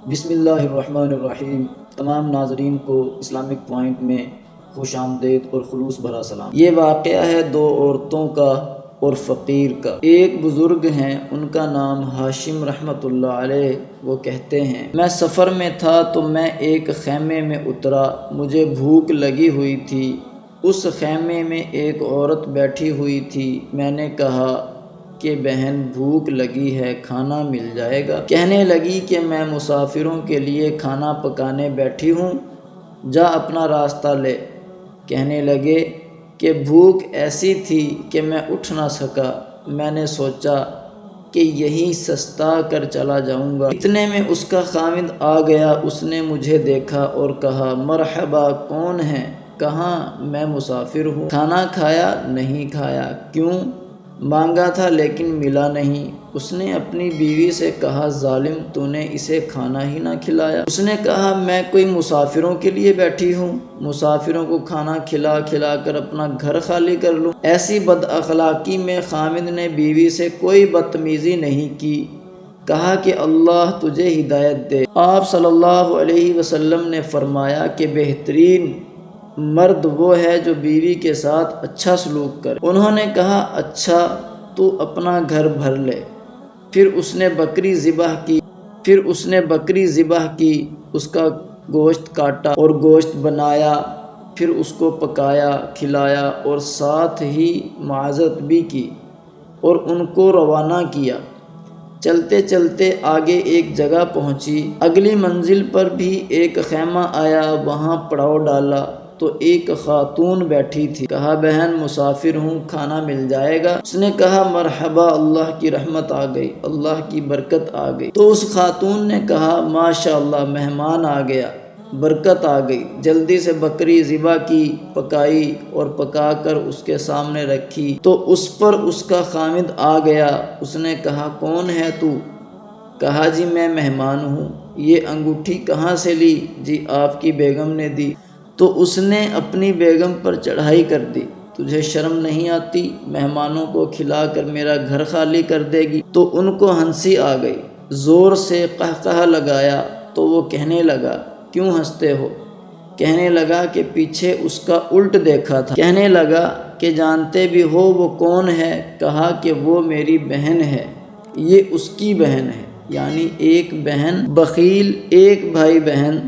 بسم اللہ الرحمن الرحیم۔ تمام ناظرین کو اسلامک پوائنٹ میں خوش آمدید اور خلوص بھرا سلام۔ یہ واقعہ ہے دو عورتوں کا اور فقیر کا۔ ایک بزرگ ہیں، ان کا نام ہاشم رحمۃ اللہ علیہ، وہ کہتے ہیں میں سفر میں تھا تو میں ایک خیمے میں اترا، مجھے بھوک لگی ہوئی تھی۔ اس خیمے میں ایک عورت بیٹھی ہوئی تھی، میں نے کہا کہ بہن بھوک لگی ہے، کھانا مل جائے گا؟ کہنے لگی کہ میں مسافروں کے لیے کھانا پکانے بیٹھی ہوں، جا اپنا راستہ لے۔ کہنے لگے کہ بھوک ایسی تھی کہ میں اٹھ نہ سکا، میں نے سوچا کہ یہیں سستا کر چلا جاؤں گا۔ اتنے میں اس کا خاوند آ گیا، اس نے مجھے دیکھا اور کہا مرحبا، کون ہے؟ کہاں میں مسافر ہوں۔ کھانا کھایا؟ نہیں کھایا۔ کیوں؟ مانگا تھا لیکن ملا نہیں۔ اس نے اپنی بیوی سے کہا ظالم، تو نے اسے کھانا ہی نہ کھلایا۔ اس نے کہا میں کوئی مسافروں کے لیے بیٹھی ہوں، مسافروں کو کھانا کھلا کھلا کر اپنا گھر خالی کر لوں؟ ایسی بد اخلاقی میں خاوند نے بیوی سے کوئی بدتمیزی نہیں کی، کہا کہ اللہ تجھے ہدایت دے۔ آپ صلی اللہ علیہ وسلم نے فرمایا کہ بہترین مرد وہ ہے جو بیوی کے ساتھ اچھا سلوک کرے۔ انہوں نے کہا اچھا، تو اپنا گھر بھر لے۔ پھر اس نے بکری ذبح کی، اس کا گوشت کاٹا اور گوشت بنایا، پھر اس کو پکایا کھلایا اور ساتھ ہی معزت بھی کی اور ان کو روانہ کیا۔ چلتے چلتے آگے ایک جگہ پہنچی، اگلی منزل پر بھی ایک خیمہ آیا، وہاں پڑاؤ ڈالا تو ایک خاتون بیٹھی تھی۔ کہا بہن مسافر ہوں، کھانا مل جائے گا؟ اس نے کہا مرحبا، اللہ کی رحمت آ گئی، اللہ کی برکت آ گئی۔ تو اس خاتون نے کہا ماشاءاللہ، مہمان آ گیا، برکت آ گئی۔ جلدی سے بکری ذبح کی، پکائی اور پکا کر اس کے سامنے رکھی تو اس پر اس کا خاوند آ گیا۔ اس نے کہا کون ہے تو؟ کہا جی میں مہمان ہوں۔ یہ انگوٹھی کہاں سے لی؟ جی آپ کی بیگم نے دی۔ تو اس نے اپنی بیگم پر چڑھائی کر دی، تجھے شرم نہیں آتی؟ مہمانوں کو کھلا کر میرا گھر خالی کر دے گی؟ تو ان کو ہنسی آ گئی، زور سے قہقہہ لگایا تو وہ کہنے لگا کیوں ہنستے ہو؟ کہنے لگا کہ پیچھے اس کا الٹ دیکھا تھا۔ کہنے لگا کہ جانتے بھی ہو وہ کون ہے؟ کہا کہ وہ میری بہن ہے، یہ اس کی بہن ہے، یعنی ایک بہن بخیل، ایک بھائی بہن